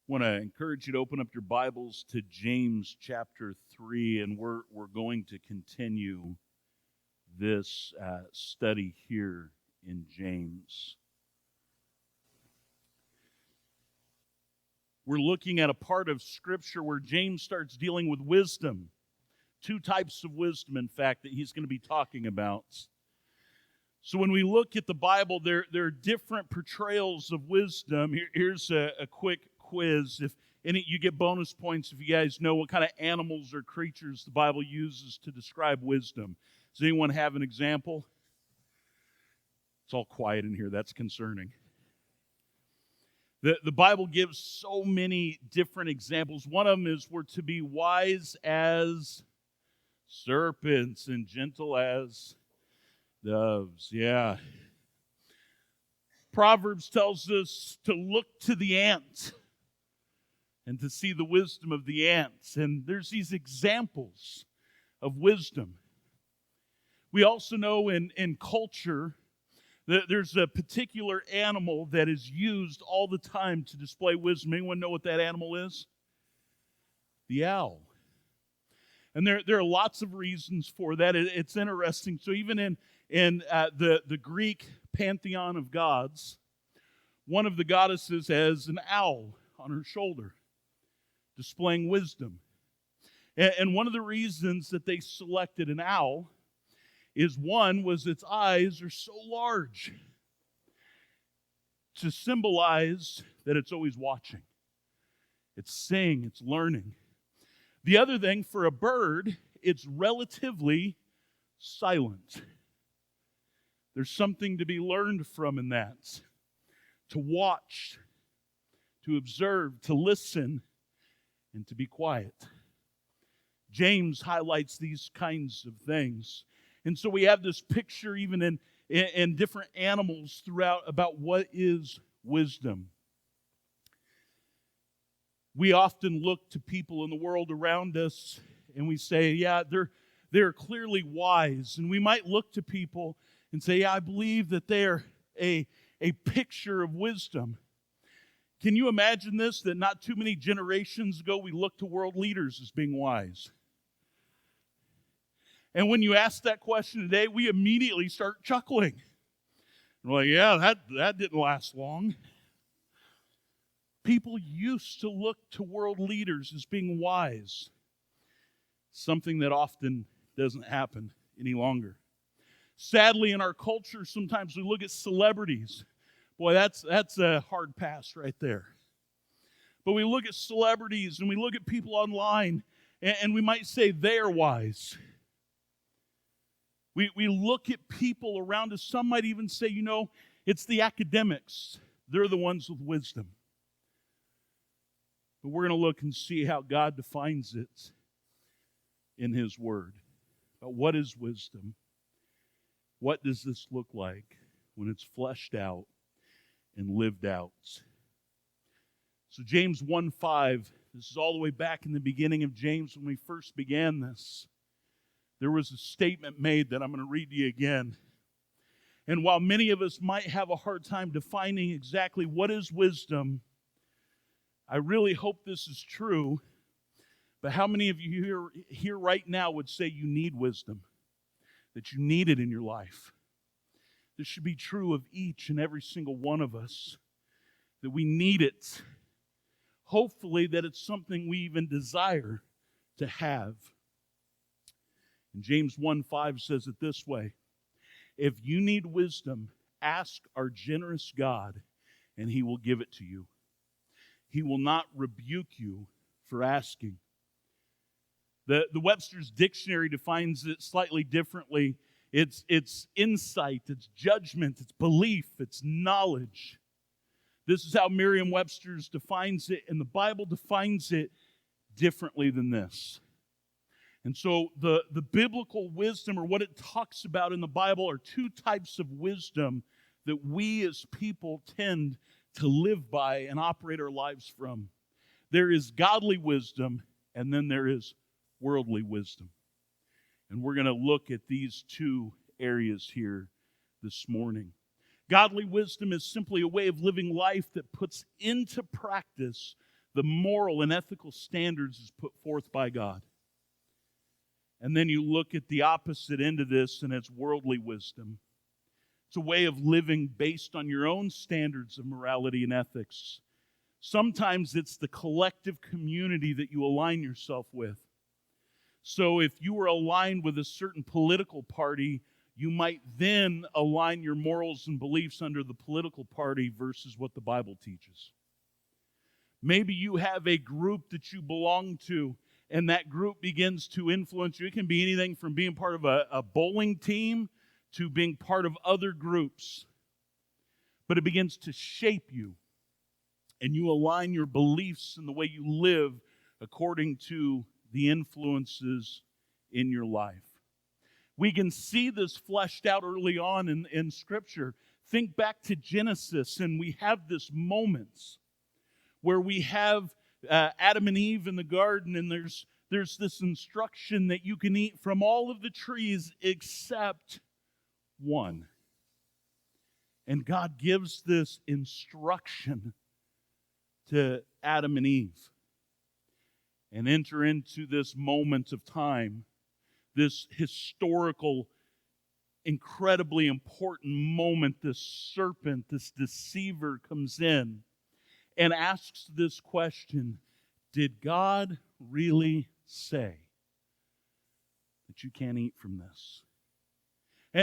Want to encourage you to open up your Bibles to James chapter 3, and we're going to continue this study here in James. We're looking at a part of Scripture where James starts dealing with wisdom. Two types of wisdom, in fact, that he's going to be talking about. So when we look at the Bible, there are different portrayals of wisdom. Here's a quick quiz. If any, you get bonus points if you guys know what kind of animals or creatures the Bible uses to describe wisdom. Does anyone have an example? It's all quiet in here. That's concerning. The Bible gives so many different examples. One of them is we're to be wise as serpents and gentle as doves. Yeah. Proverbs tells us to look to the ant and to see the wisdom of the ants. And there's these examples of wisdom. We also know in culture that there's a particular animal that is used all the time to display wisdom. Anyone know what that animal is? The owl. And there are lots of reasons for that. It's interesting. So even in the Greek pantheon of gods, one of the goddesses has an owl on her shoulder, displaying wisdom. And one of the reasons that they selected an owl is one was its eyes are so large to symbolize that it's always watching. It's seeing, it's learning. The other thing, for a bird, it's relatively silent. There's something to be learned from in that. To watch, to observe, to listen, and to be quiet. James highlights these kinds of things. And so we have this picture even in different animals throughout about what is wisdom. We often look to people in the world around us and we say, yeah, they're clearly wise. And we might look to people and say, yeah, I believe that they're a picture of wisdom. Can you imagine this, that not too many generations ago we looked to world leaders as being wise? And when you ask that question today, we immediately start chuckling. We're like, yeah, that didn't last long. People used to look to world leaders as being wise, something that often doesn't happen any longer. Sadly, in our culture, sometimes we look at celebrities. Boy, that's a hard pass right there. But we look at celebrities and we look at people online, and we might say they're wise. We look at people around us. Some might even say, it's the academics. They're the ones with wisdom. But we're going to look and see how God defines it in His Word. But what is wisdom? What does this look like when it's fleshed out and lived out? So James 1:5, this is all the way back in the beginning of James when we first began this. There was a statement made that I'm going to read to you again. And while many of us might have a hard time defining exactly what is wisdom, I really hope this is true. But how many of you here right now would say you need wisdom? That you need it in your life? This should be true of each and every single one of us. That we need it. Hopefully that it's something we even desire to have. And James 1:5 says it this way: if you need wisdom, ask our generous God, and He will give it to you. He will not rebuke you for asking. The Webster's Dictionary defines it slightly differently. It's insight, it's judgment, it's belief, it's knowledge. This is how Merriam-Webster's defines it, and the Bible defines it differently than this. And so the biblical wisdom, or what it talks about in the Bible, are two types of wisdom that we as people tend to live by and operate our lives from. There is godly wisdom, and then there is worldly wisdom. And we're going to look at these two areas here this morning. Godly wisdom is simply a way of living life that puts into practice the moral and ethical standards is put forth by God. And then you look at the opposite end of this, and it's worldly wisdom. It's a way of living based on your own standards of morality and ethics. Sometimes it's the collective community that you align yourself with. So if you are aligned with a certain political party, you might then align your morals and beliefs under the political party versus what the Bible teaches. Maybe you have a group that you belong to, and that group begins to influence you. It can be anything from being part of a bowling team to being part of other groups. But it begins to shape you, and you align your beliefs and the way you live according to the influences in your life. We can see this fleshed out early on in Scripture. Think back to Genesis, and we have this moments where we have Adam and Eve in the garden, and there's this instruction that you can eat from all of the trees except one. And God gives this instruction to Adam and Eve, and enter into this moment of time, this historical, incredibly important moment. This serpent, this deceiver comes in and asks this question: did God really say that you can't eat from this?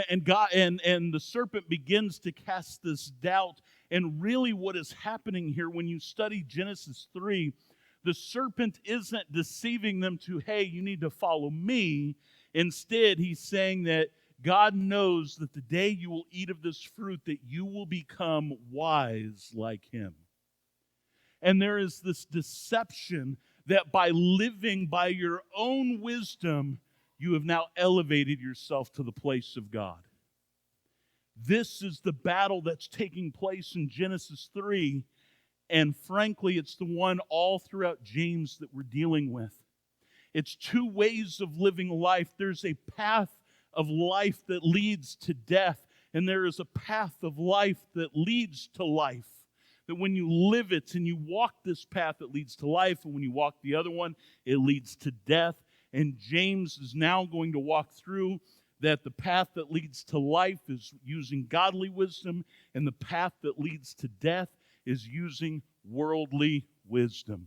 And God and the serpent begins to cast this doubt. And really what is happening here, when you study Genesis 3, the serpent isn't deceiving them to, hey, you need to follow me. Instead, he's saying that God knows that the day you will eat of this fruit, that you will become wise like him. And there is this deception that by living by your own wisdom, you have now elevated yourself to the place of God. This is the battle that's taking place in Genesis 3. And frankly, it's the one all throughout James that we're dealing with. It's two ways of living life. There's a path of life that leads to death, and there is a path of life that leads to life. That when you live it and you walk this path, it leads to life, and when you walk the other one, it leads to death. And James is now going to walk through that the path that leads to life is using godly wisdom, and the path that leads to death is using worldly wisdom.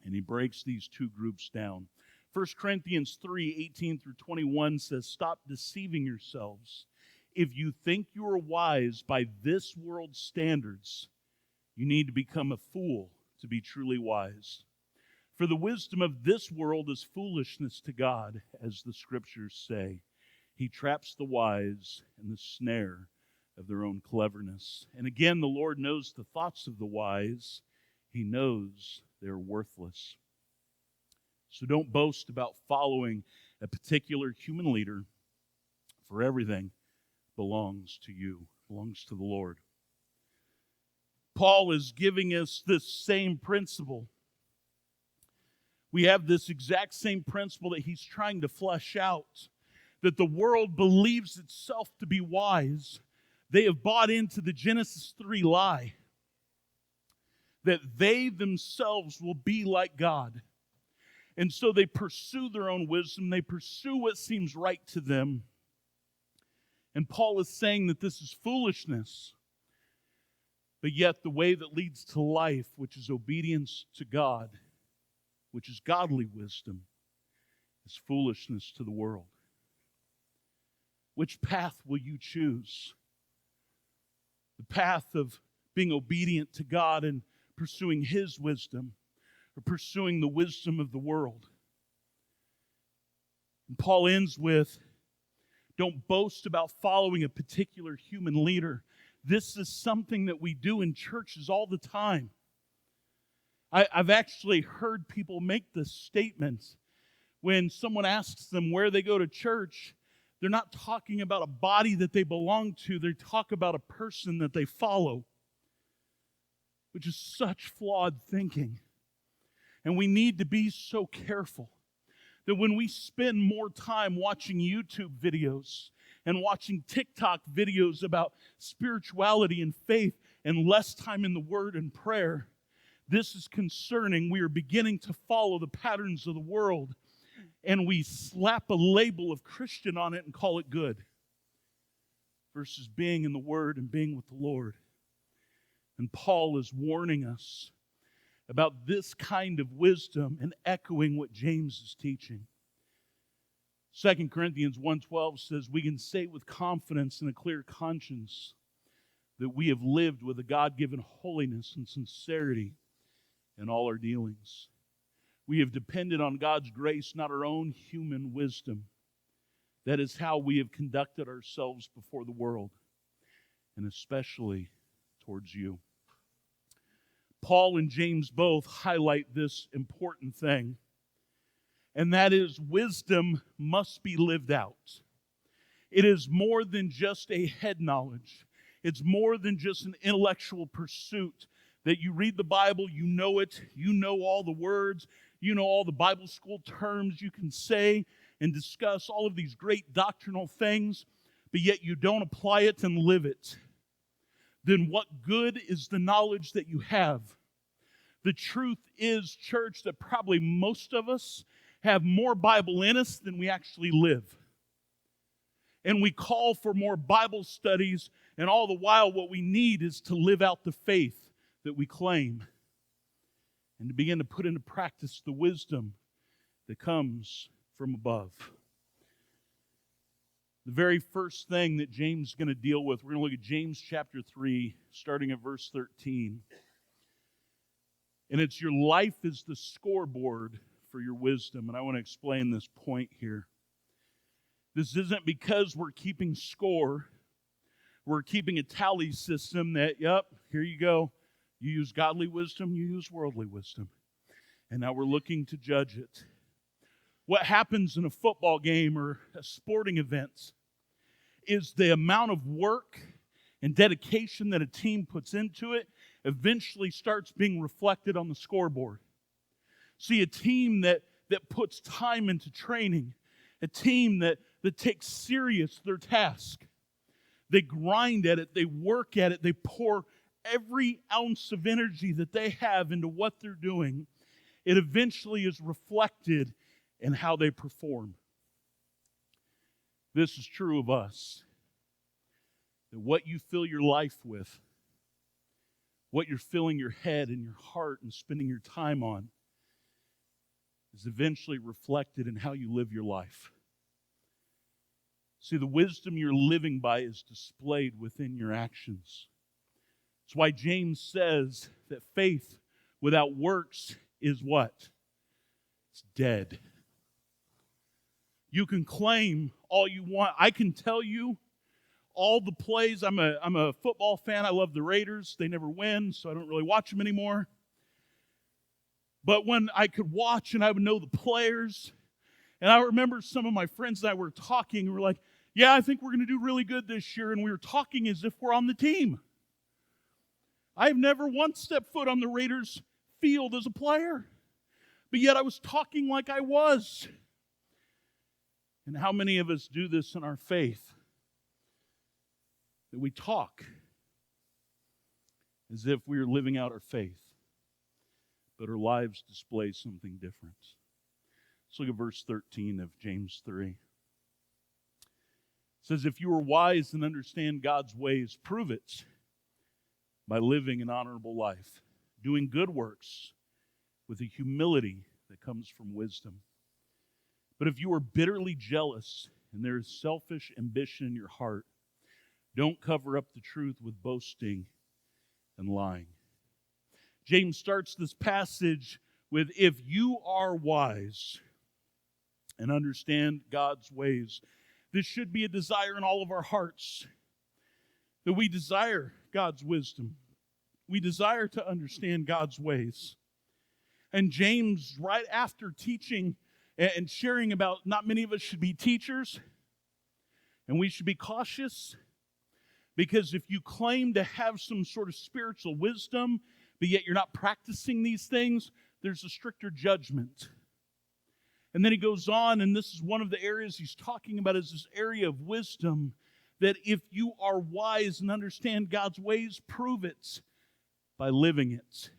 And he breaks these two groups down. 1 Corinthians 3:18-21 says, stop deceiving yourselves. If you think you are wise by this world's standards, you need to become a fool to be truly wise. For the wisdom of this world is foolishness to God, as the Scriptures say. He traps the wise in the snare of their own cleverness. And again, the Lord knows the thoughts of the wise. He knows they're worthless. So don't boast about following a particular human leader, for everything belongs to you, belongs to the Lord. Paul is giving us this same principle. We have this exact same principle that he's trying to flesh out, that the world believes itself to be wise. They have bought into the Genesis 3 lie, that they themselves will be like God. And so they pursue their own wisdom. They pursue what seems right to them. And Paul is saying that this is foolishness. But yet the way that leads to life, which is obedience to God, which is godly wisdom, is foolishness to the world. Which path will you choose? The path of being obedient to God and pursuing His wisdom, or pursuing the wisdom of the world? And Paul ends with, don't boast about following a particular human leader. This is something that we do in churches all the time. I've actually heard people make this statement when someone asks them where they go to church. They're not talking about a body that they belong to. They talk about a person that they follow, which is such flawed thinking. And we need to be so careful that when we spend more time watching YouTube videos and watching TikTok videos about spirituality and faith and less time in the Word and prayer, This is concerning. We are beginning to follow the patterns of the world, and we slap a label of Christian on it and call it good, versus being in the Word and being with the Lord. And Paul is warning us about this kind of wisdom and echoing what James is teaching. 2 Corinthians 1:12 says, we can say with confidence and a clear conscience that we have lived with a God-given holiness and sincerity in all our dealings. We have depended on God's grace, not our own human wisdom. That is how we have conducted ourselves before the world, and especially towards you. Paul and James both highlight this important thing, and that is wisdom must be lived out. It is more than just a head knowledge. It's more than just an intellectual pursuit that you read the Bible, you know it, you know all the words, you know all the Bible school terms you can say and discuss all of these great doctrinal things, but yet you don't apply it and live it. Then what good is the knowledge that you have? The truth is, church, that probably most of us have more Bible in us than we actually live. And we call for more Bible studies, and all the while what we need is to live out the faith that we claim and to begin to put into practice the wisdom that comes from above. The very first thing that James is going to deal with, we're going to look at James chapter 3, starting at verse 13. And it's your life is the scoreboard for your wisdom. And I want to explain this point here. This isn't because we're keeping score. We're keeping a tally system that, yep, here you go. You use godly wisdom, you use worldly wisdom. And now we're looking to judge it. What happens in a football game or a sporting event is the amount of work and dedication that a team puts into it eventually starts being reflected on the scoreboard. See, a team that puts time into training, a team that takes serious their task. They grind at it, they work at it, they pour every ounce of energy that they have into what they're doing. It eventually is reflected in how they perform. This is true of us. That what you fill your life with, what you're filling your head and your heart and spending your time on, is eventually reflected in how you live your life. See, the wisdom you're living by is displayed within your actions. That's why James says that faith without works is what? It's dead. You can claim all you want. I can tell you all the plays. I'm a football fan. I love the Raiders. They never win, so I don't really watch them anymore. But when I could watch and I would know the players, and I remember some of my friends and I were talking, and we're like, yeah, I think we're going to do really good this year, and we were talking as if we're on the team. I've never once stepped foot on the Raiders field as a player, but yet I was talking like I was. And how many of us do this in our faith? That we talk as if we are living out our faith, but our lives display something different. Let's look at verse 13 of James 3. It says, if you are wise and understand God's ways, prove it by living an honorable life, doing good works with a humility that comes from wisdom. But if you are bitterly jealous and there is selfish ambition in your heart, don't cover up the truth with boasting and lying. James starts this passage with, if you are wise and understand God's ways, this should be a desire in all of our hearts, that we desire God's wisdom. We desire to understand God's ways. And James, right after teaching and sharing about not many of us should be teachers, and we should be cautious, because if you claim to have some sort of spiritual wisdom, but yet you're not practicing these things, there's a stricter judgment. And then he goes on, and this is one of the areas he's talking about, is this area of wisdom, that if you are wise and understand God's ways, prove it by living it.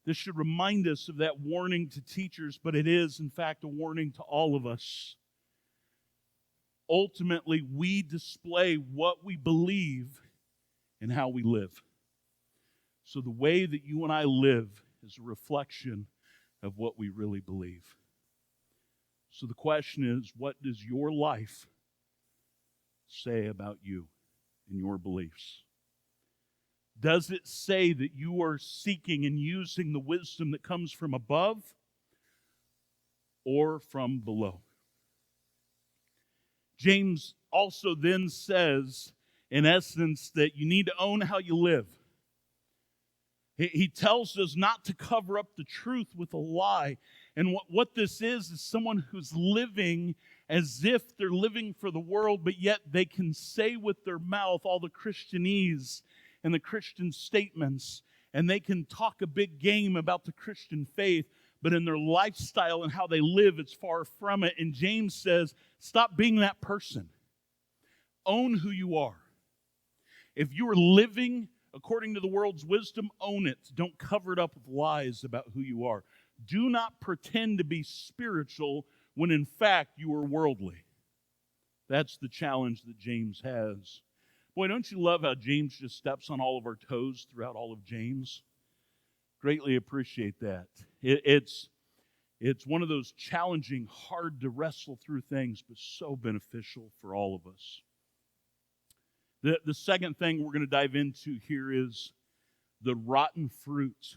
This should remind us of that warning to teachers, but it is, in fact, a warning to all of us. Ultimately, we display what we believe and how we live. So the way that you and I live is a reflection of what we really believe. So the question is, what does your life say about you and your beliefs? Does it say that you are seeking and using the wisdom that comes from above or from below? James also then says, in essence, that you need to own how you live. He tells us not to cover up the truth with a lie. And what this is someone who's living as if they're living for the world, but yet they can say with their mouth all the Christianese and the Christian statements, and they can talk a big game about the Christian faith, but in their lifestyle and how they live, it's far from it. And James says, stop being that person. Own who you are. If you are living according to the world's wisdom, own it. Don't cover it up with lies about who you are. Do not pretend to be spiritual when in fact you are worldly. That's the challenge that James has. Boy, don't you love how James just steps on all of our toes throughout all of James? Greatly appreciate that. It's one of those challenging, hard to wrestle through things, but so beneficial for all of us. The second thing we're going to dive into here is the rotten fruit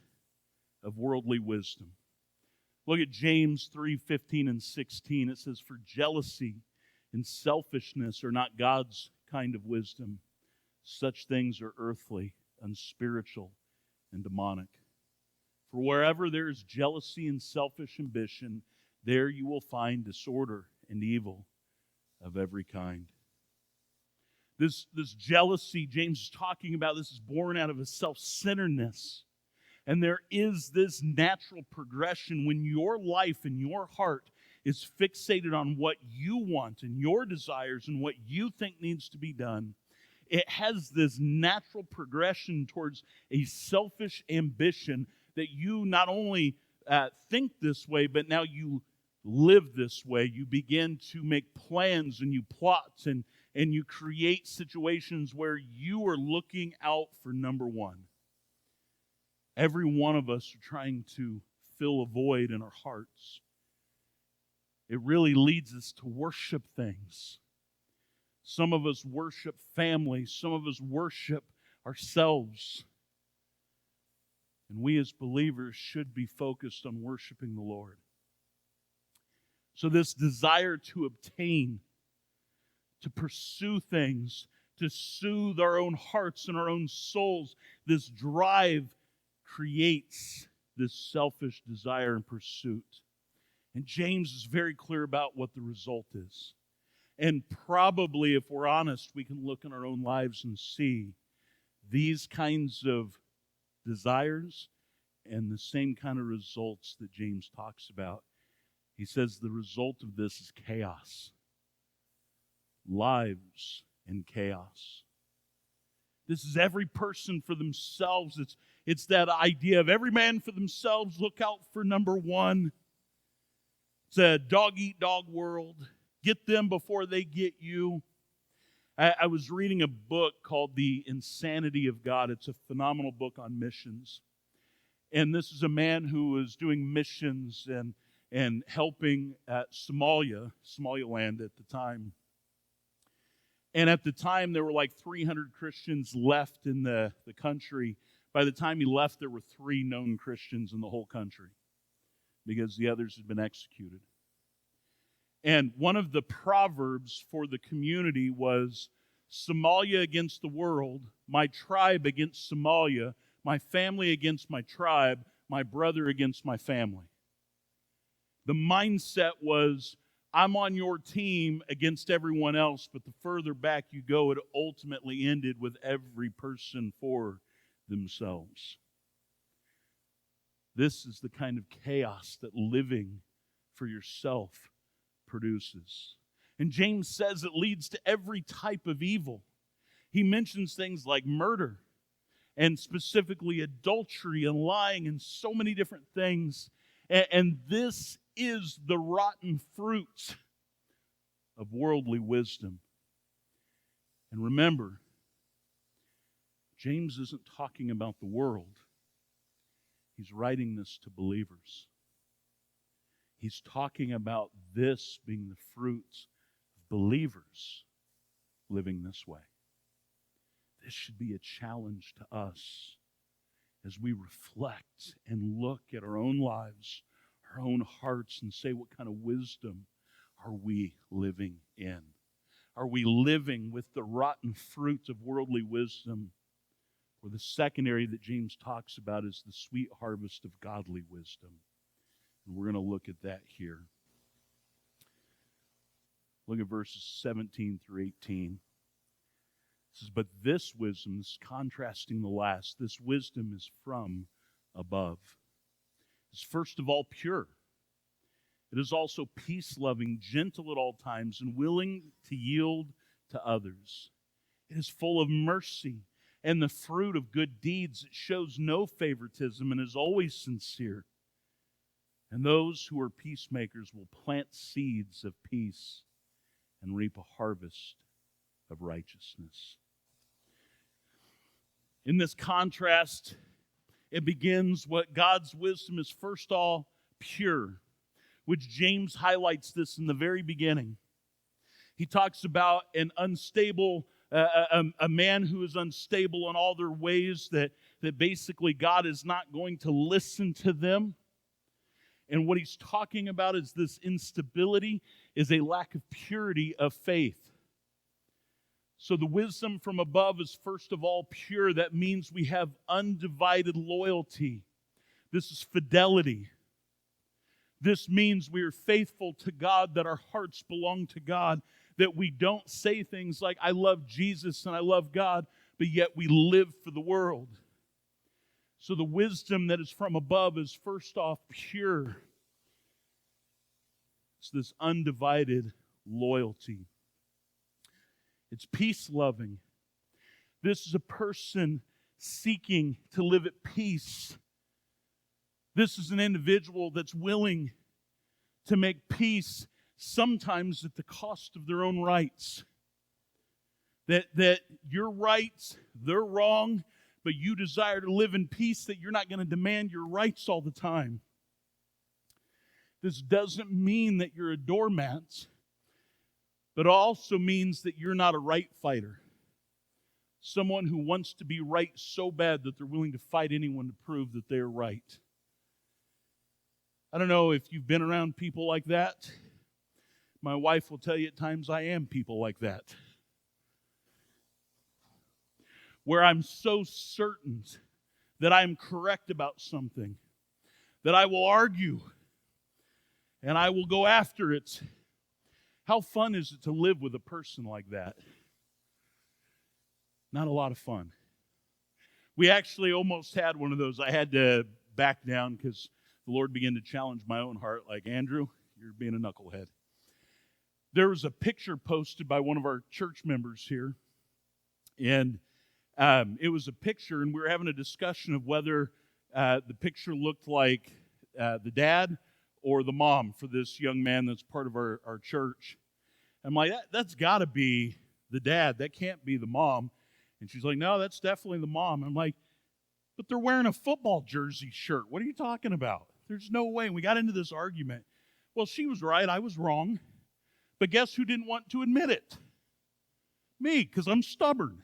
of worldly wisdom. Look at James 3:15 and 16. It says, "For jealousy and selfishness are not God's kind of wisdom. Such things are earthly, unspiritual, and demonic. For wherever there is jealousy and selfish ambition, there you will find disorder and evil of every kind." This jealousy James is talking about, this is born out of a self-centeredness. And there is this natural progression when your life and your heart is fixated on what you want and your desires and what you think needs to be done. It has this natural progression towards a selfish ambition that you not only think this way, but now you live this way. You begin to make plans and you plot and you create situations where you are looking out for number one. Every one of us are trying to fill a void in our hearts. It really leads us to worship things. Some of us worship family. Some of us worship ourselves. And we as believers should be focused on worshiping the Lord. So this desire to obtain, to pursue things, to soothe our own hearts and our own souls, this drive creates this selfish desire and pursuit. And James is very clear about what the result is. And probably, if we're honest, we can look in our own lives and see these kinds of desires and the same kind of results that James talks about. He says the result of this is chaos. Lives in chaos. This is every person for themselves. It's that idea of every man for themselves, look out for number one. It's a dog-eat-dog world. Get them before they get you. I was reading a book called The Insanity of God. It's a phenomenal book on missions. And this is a man who was doing missions and helping at Somaliland at the time. And at the time, there were like 300 Christians left in the country. By the time he left, there were 3 known Christians in the whole country because the others had been executed. And one of the proverbs for the community was, Somalia against the world, my tribe against Somalia, my family against my tribe, my brother against my family. The mindset was, I'm on your team against everyone else, but the further back you go, it ultimately ended with every person for themselves. This is the kind of chaos that living for yourself produces. And James says it leads to every type of evil. He mentions things like murder and specifically adultery and lying and so many different things. And this is the rotten fruit of worldly wisdom. And remember, James isn't talking about the world. He's writing this to believers. He's talking about this being the fruits of believers living this way. This should be a challenge to us as we reflect and look at our own lives, our own hearts, and say, what kind of wisdom are we living in? Are we living with the rotten fruits of worldly wisdom? Or the second area that James talks about is the sweet harvest of godly wisdom. And we're going to look at that here. Look at verses 17 through 18. It says, but this wisdom, this contrasting the last, this wisdom is from above. It's first of all pure. It is also peace-loving, gentle at all times, and willing to yield to others. It is full of mercy and the fruit of good deeds. It shows no favoritism and is always sincere. And those who are peacemakers will plant seeds of peace and reap a harvest of righteousness. In this contrast, it begins what God's wisdom is first of all pure, which James highlights this in the very beginning. He talks about an unstable, a man who is unstable in all their ways, that basically God is not going to listen to them. And what he's talking about is this instability is a lack of purity of faith. So the wisdom from above is first of all pure. That means we have undivided loyalty. This is fidelity. This means we are faithful to God, that our hearts belong to God, that we don't say things like, I love Jesus and I love God, but yet we live for the world. So the wisdom that is from above is first off pure. It's this undivided loyalty. It's peace-loving. This is a person seeking to live at peace. This is an individual that's willing to make peace, sometimes at the cost of their own rights. That you're right, they're wrong, but you desire to live in peace, that you're not going to demand your rights all the time. This doesn't mean that you're a doormat, but it also means that you're not a right fighter. Someone who wants to be right so bad that they're willing to fight anyone to prove that they're right. I don't know if you've been around people like that. My wife will tell you at times I am people like that. Where I'm so certain that I'm correct about something, that I will argue and I will go after it. How fun is it to live with a person like that? Not a lot of fun. We actually almost had one of those. I had to back down because the Lord began to challenge my own heart, like, Andrew, you're being a knucklehead. There was a picture posted by one of our church members here, and it was a picture, and we were having a discussion of whether the picture looked like the dad or the mom for this young man that's part of our church. I'm like, that's got to be the dad. That can't be the mom. And she's like, no, that's definitely the mom. I'm like, but they're wearing a football jersey shirt. What are you talking about? There's no way. And we got into this argument. Well, she was right. I was wrong. But guess who didn't want to admit it? Me, because I'm stubborn.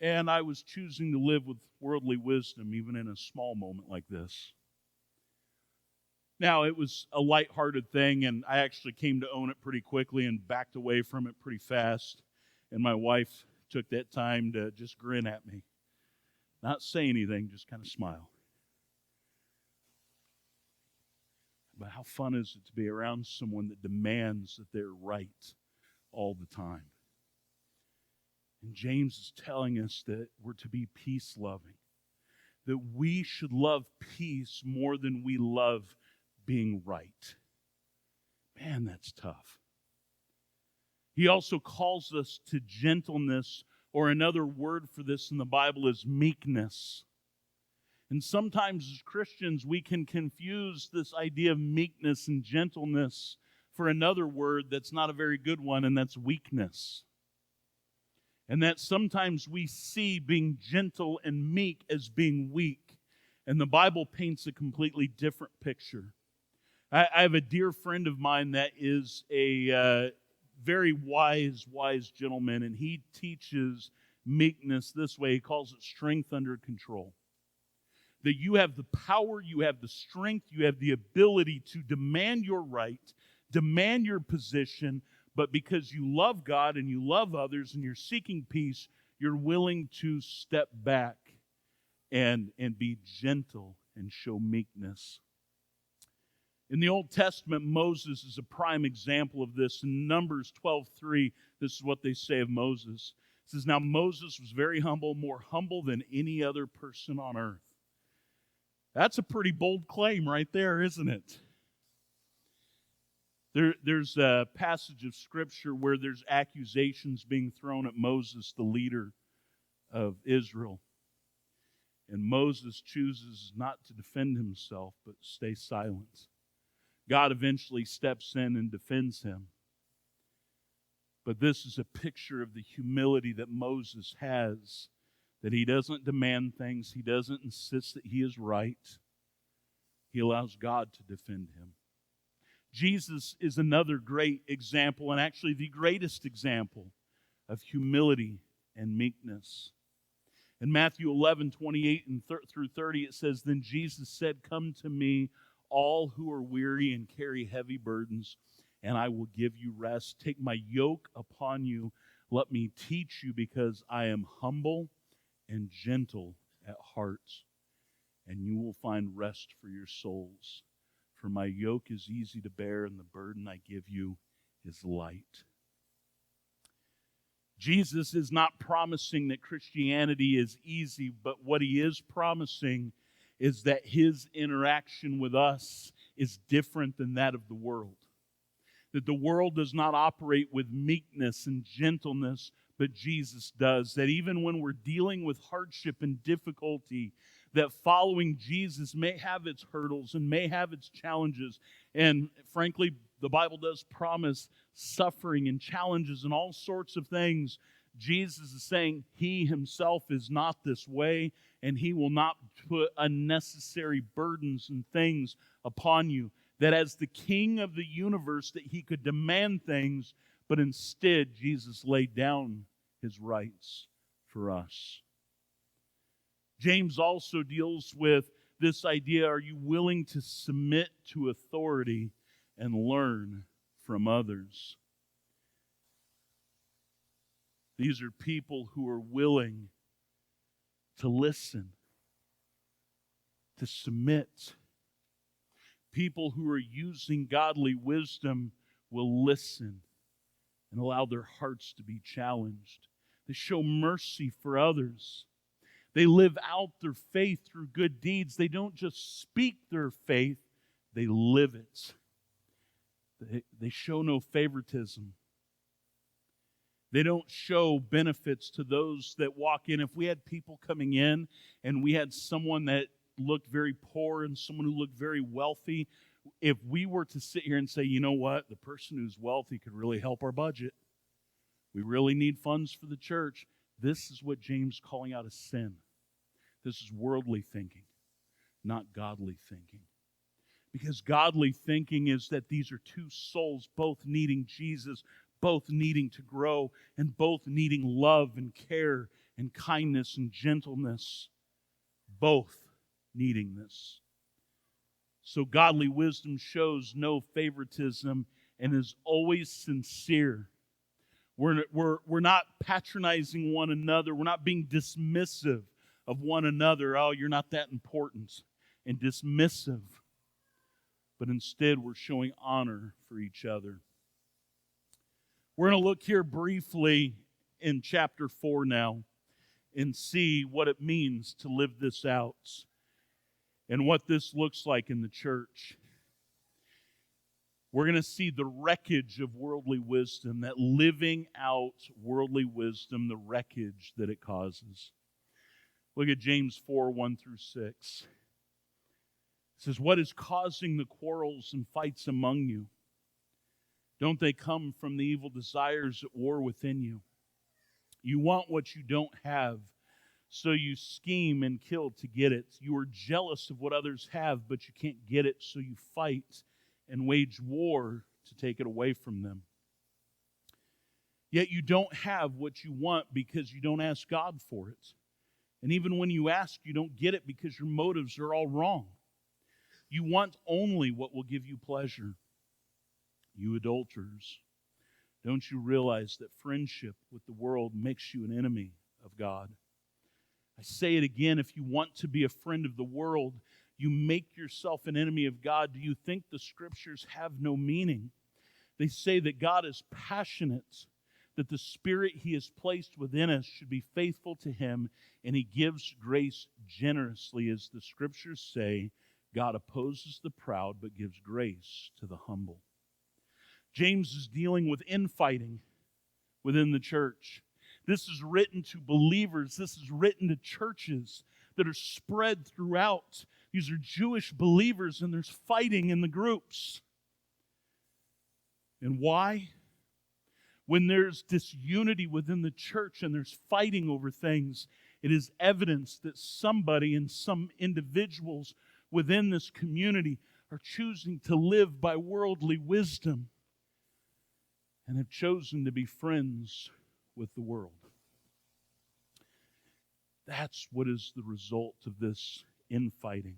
And I was choosing to live with worldly wisdom, even in a small moment like this. Now, it was a lighthearted thing, and I actually came to own it pretty quickly and backed away from it pretty fast. And my wife took that time to just grin at me. Not say anything, just kind of smile. But how fun is it to be around someone that demands that they're right all the time? And James is telling us that we're to be peace-loving, that we should love peace more than we love being right. Man, that's tough. He also calls us to gentleness Or another word for this in the Bible is meekness. And sometimes as Christians, we can confuse this idea of meekness and gentleness for another word that's not a very good one, and that's weakness. And that sometimes we see being gentle and meek as being weak. And the Bible paints a completely different picture. I have a dear friend of mine that is a very wise gentleman, and he teaches meekness this way. He calls it strength under control. That you have the power, you have the strength, you have the ability to demand your right, demand your position, but because you love God and you love others and you're seeking peace, you're willing to step back and be gentle and show meekness. In the Old Testament, Moses is a prime example of this. In Numbers 12:3, this is what they say of Moses. It says, "Now Moses was very humble, more humble than any other person on earth." That's a pretty bold claim right there, isn't it? There's a passage of Scripture where there's accusations being thrown at Moses, the leader of Israel. And Moses chooses not to defend himself, but stay silent. God eventually steps in and defends him. But this is a picture of the humility that Moses has, that he doesn't demand things, he doesn't insist that he is right. He allows God to defend him. Jesus is another great example, and actually the greatest example of humility and meekness. In Matthew 11:28 through 30, it says, "Then Jesus said, 'Come to me, all who are weary and carry heavy burdens, and I will give you rest. Take my yoke upon you. Let me teach you, because I am humble and gentle at heart, and you will find rest for your souls. For my yoke is easy to bear, and the burden I give you is light.'" Jesus is not promising that Christianity is easy, but what he is promising is that his interaction with us is different than that of the world. That the world does not operate with meekness and gentleness, but Jesus does. That even when we're dealing with hardship and difficulty, that following Jesus may have its hurdles and may have its challenges. And frankly, the Bible does promise suffering and challenges and all sorts of things. Jesus is saying he himself is not this way, and he will not put unnecessary burdens and things upon you. That as the King of the universe, that he could demand things, but instead Jesus laid down his rights for us. James also deals with this idea: are you willing to submit to authority and learn from others? These are people who are willing to listen, to submit. People who are using godly wisdom will listen and allow their hearts to be challenged. They show mercy for others. They live out their faith through good deeds. They don't just speak their faith, they live it. They show no favoritism. They don't show benefits to those that walk in. If we had people coming in and we had someone that looked very poor and someone who looked very wealthy, if we were to sit here and say, you know what, the person who's wealthy could really help our budget. We really need funds for the church. This is what James is calling out as sin. This is worldly thinking, not godly thinking. Because godly thinking is that these are two souls both needing Jesus, both needing to grow, and both needing love and care and kindness and gentleness. Both needing this. So godly wisdom shows no favoritism and is always sincere. We're not patronizing one another. We're not being dismissive of one another. Oh, you're not that important, and dismissive. But instead, we're showing honor for each other. We're going to look here briefly in chapter 4 now and see what it means to live this out and what this looks like in the church. we're going to see the wreckage of worldly wisdom, that living out worldly wisdom, the wreckage that it causes. Look at James 4, 1 through 6. It says, what is causing the quarrels and fights among you? Don't they come from the evil desires at war within you? You want what you don't have, so you scheme and kill to get it. You are jealous of what others have, but you can't get it, so you fight and wage war to take it away from them. Yet you don't have what you want because you don't ask God for it. And even when you ask, you don't get it because your motives are all wrong. You want only what will give you pleasure. You adulterers, don't you realize that friendship with the world makes you an enemy of God? I say it again, if you want to be a friend of the world, you make yourself an enemy of God. Do you think the Scriptures have no meaning? They say that God is passionate, that the Spirit He has placed within us should be faithful to Him, and He gives grace generously. As the Scriptures say, God opposes the proud but gives grace to the humble. James is dealing with infighting within the church. This is written to believers. This is written to churches that are spread throughout. These are Jewish believers, and there's fighting in the groups. And why? When there's disunity within the church and there's fighting over things, it is evidence that somebody and some individuals within this community are choosing to live by worldly wisdom and have chosen to be friends with the world. That's what is the result of this infighting.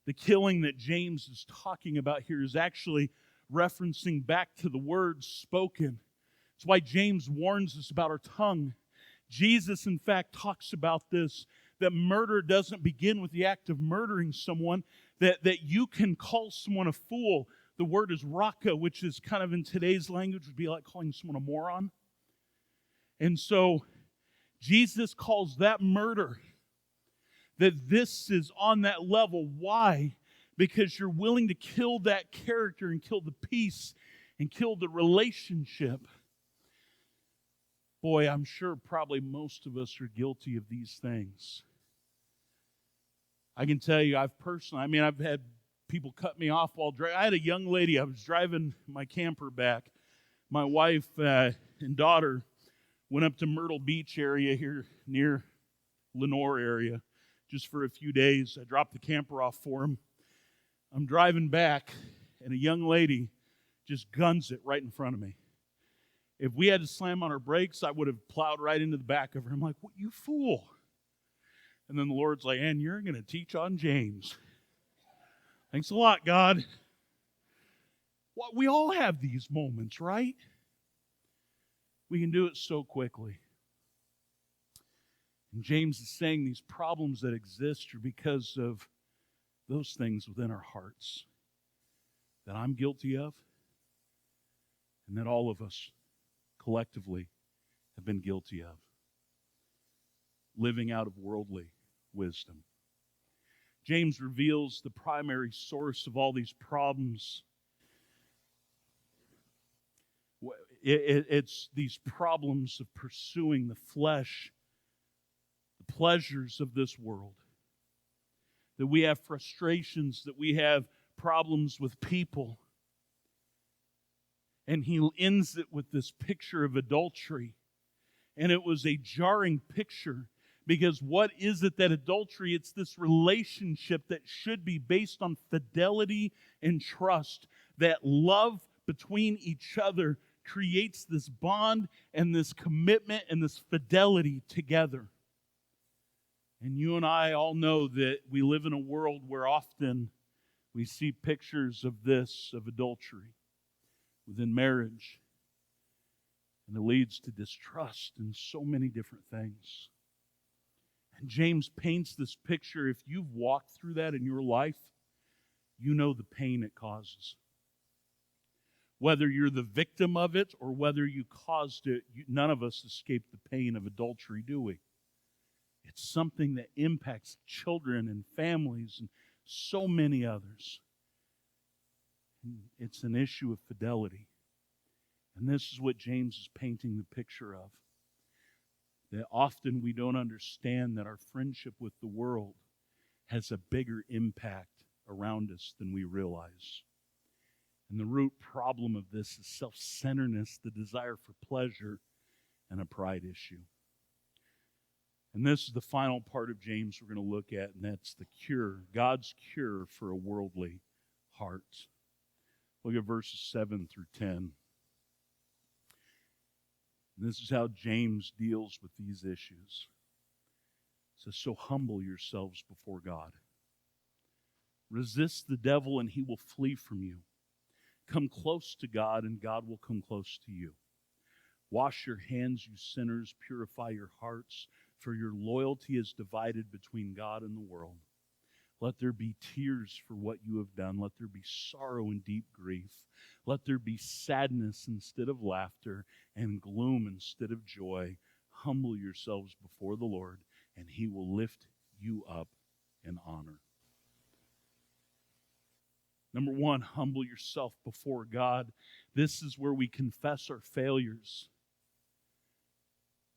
The killing that James is talking about here is actually referencing back to the words spoken. It's why James warns us about our tongue. Jesus, in fact, talks about this, that murder doesn't begin with the act of murdering someone, that you can call someone a fool. The word is raka, which is kind of in today's language would be like calling someone a moron. And so Jesus calls that murder, that this is on that level. Why? Because you're willing to kill that character and kill the peace and kill the relationship. Boy, I'm sure probably most of us are guilty of these things. I can tell you, I've had people cut me off while driving. I had a young lady, I was driving my camper back. My wife and daughter went up to Myrtle Beach area here near Lenore area just for a few days. I dropped the camper off for them. I'm driving back, and a young lady just guns it right in front of me. If we had to slam on our brakes, I would have plowed right into the back of her. I'm like, what, you fool. And then the Lord's like, and you're going to teach on James. Thanks a lot, God. Well, we all have these moments, right? We can do it so quickly. And James is saying these problems that exist are because of those things within our hearts that I'm guilty of and that all of us collectively have been guilty of. Living out of worldly wisdom. James reveals the primary source of all these problems. It's these problems of pursuing the flesh, the pleasures of this world. That we have frustrations, that we have problems with people. And he ends it with this picture of adultery. And it was a jarring picture. Because what is it that adultery? It's this relationship that should be based on fidelity and trust. That love between each other creates this bond and this commitment and this fidelity together. And you and I all know that we live in a world where often we see pictures of this, of adultery within marriage. And it leads to distrust and so many different things. And James paints this picture. If you've walked through that in your life, you know the pain it causes. Whether you're the victim of it or whether you caused it, none of us escape the pain of adultery, do we? It's something that impacts children and families and so many others. It's an issue of fidelity. And this is what James is painting the picture of. That often we don't understand that our friendship with the world has a bigger impact around us than we realize. And the root problem of this is self-centeredness, the desire for pleasure, and a pride issue. And this is the final part of James we're going to look at, and that's the cure, God's cure for a worldly heart. Look at verses 7 through 10. And this is how James deals with these issues. It says, so humble yourselves before God. Resist the devil, and he will flee from you. Come close to God, and God will come close to you. Wash your hands, you sinners. Purify your hearts, for your loyalty is divided between God and the world. Let there be tears for what you have done. Let there be sorrow and deep grief. Let there be sadness instead of laughter and gloom instead of joy. Humble yourselves before the Lord, and he will lift you up in honor. Number one, humble yourself before God. This is where we confess our failures.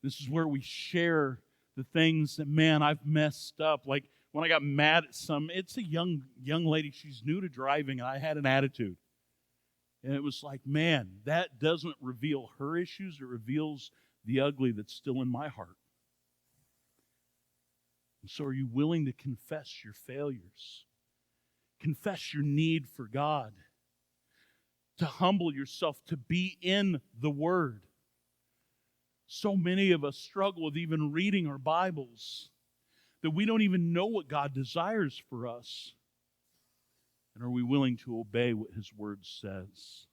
This is where we share the things that, man, I've messed up. Like when I got mad at it's a young lady, she's new to driving, and I had an attitude. And it was like, man, that doesn't reveal her issues. It reveals the ugly that's still in my heart. And so are you willing to confess your failures? Confess your need for God. To humble yourself, to be in the Word. So many of us struggle with even reading our Bibles, that we don't even know what God desires for us. And are we willing to obey what His Word says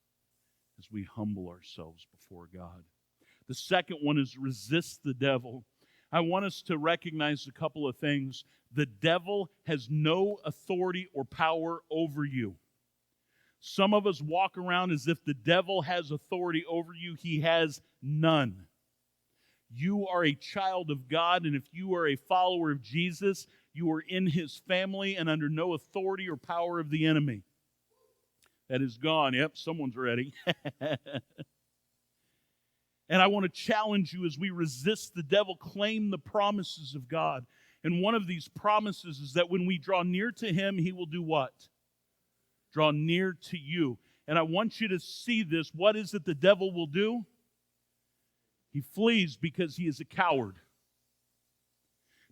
as we humble ourselves before God? The second one is resist the devil. I want us to recognize a couple of things. The devil has no authority or power over you. Some of us walk around as if the devil has authority over you. He has none. You are a child of God, and if you are a follower of Jesus, you are in His family and under no authority or power of the enemy. That is gone. Yep, someone's ready. And I want to challenge you as we resist the devil, claim the promises of God. And one of these promises is that when we draw near to Him, He will do what? Draw near to you. And I want you to see this. What is it the devil will do? He flees because he is a coward.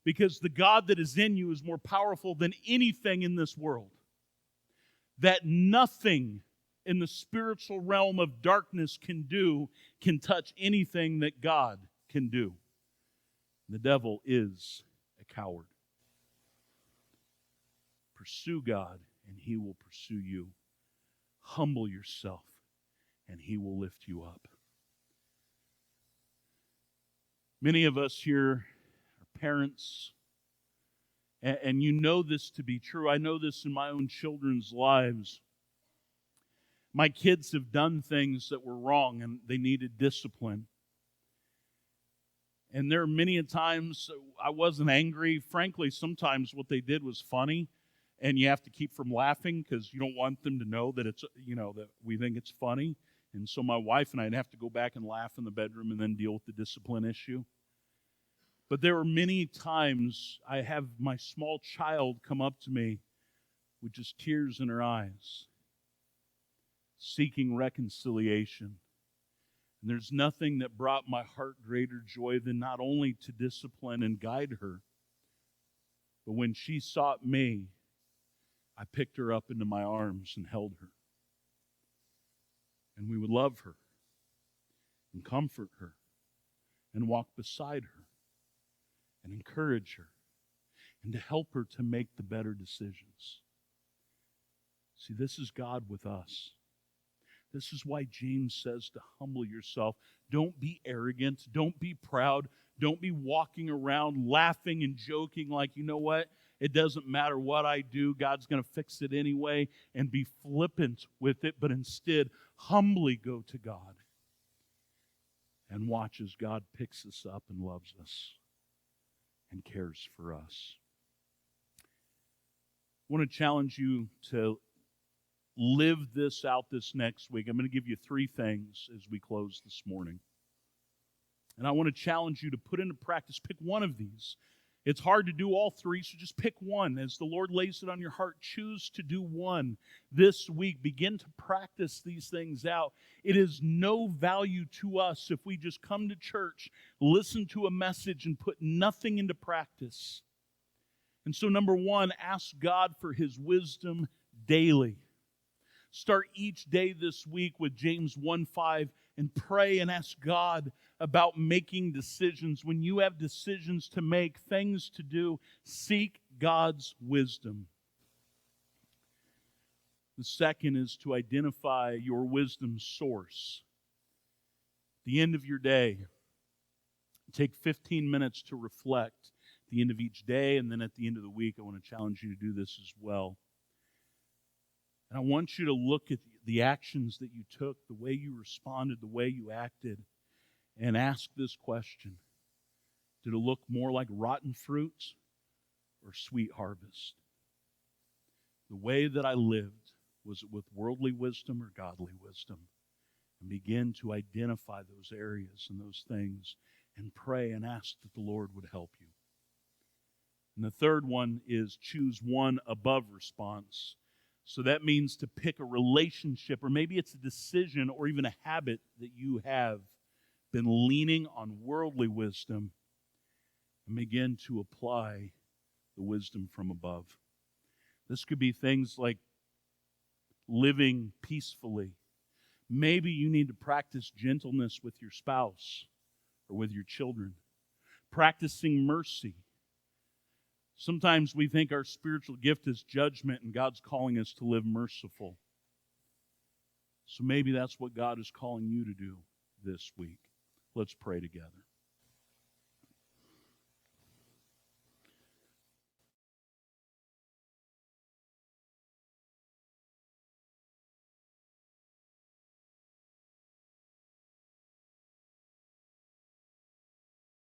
Because the God that is in you is more powerful than anything in this world. That nothing in the spiritual realm of darkness can touch anything that God can do. The devil is a coward. Pursue God, and He will pursue you. Humble yourself, and He will lift you up. Many of us here are parents, and you know this to be true. I know this in my own children's lives. My kids have done things that were wrong, and they needed discipline. And there are many times I wasn't angry. Frankly, sometimes what they did was funny, and you have to keep from laughing because you don't want them to know that it's, that we think it's funny. And so my wife and I'd have to go back and laugh in the bedroom and then deal with the discipline issue. But there were many times I have my small child come up to me with just tears in her eyes, seeking reconciliation. And there's nothing that brought my heart greater joy than not only to discipline and guide her, but when she sought me, I picked her up into my arms and held her. And we would love her and comfort her and walk beside her and encourage her and to help her to make the better decisions. See, this is God with us. This is why James says to humble yourself. Don't be arrogant. Don't be proud. Don't be walking around laughing and joking like, you know what? It doesn't matter what I do. God's going to fix it anyway, and be flippant with it, but instead humbly go to God and watch as God picks us up and loves us and cares for us. I want to challenge you to live this out this next week. I'm going to give you 3 things as we close this morning. And I want to challenge you to put into practice, pick one of these. It's hard to do all 3, so just pick one. As the Lord lays it on your heart, choose to do one this week. Begin to practice these things out. It is no value to us if we just come to church, listen to a message, and put nothing into practice. And so, number 1, ask God for His wisdom daily. Start each day this week with James 1:5 and pray and ask God about making decisions. When you have decisions to make, things to do, seek God's wisdom. The second is to identify your wisdom source. At the end of your day, take 15 minutes to reflect. At the end of each day, and then at the end of the week, I want to challenge you to do this as well. And I want you to look at the actions that you took, the way you responded, the way you acted, and ask this question. Did it look more like rotten fruits or sweet harvest? The way that I lived, was it with worldly wisdom or godly wisdom? And begin to identify those areas and those things and pray and ask that the Lord would help you. And the third one is choose one above response. So that means to pick a relationship, or maybe it's a decision or even a habit that you have been leaning on worldly wisdom, and begin to apply the wisdom from above. This could be things like living peacefully. Maybe you need to practice gentleness with your spouse or with your children. Practicing mercy. Sometimes we think our spiritual gift is judgment, and God's calling us to live merciful. So maybe that's what God is calling you to do this week. Let's pray together.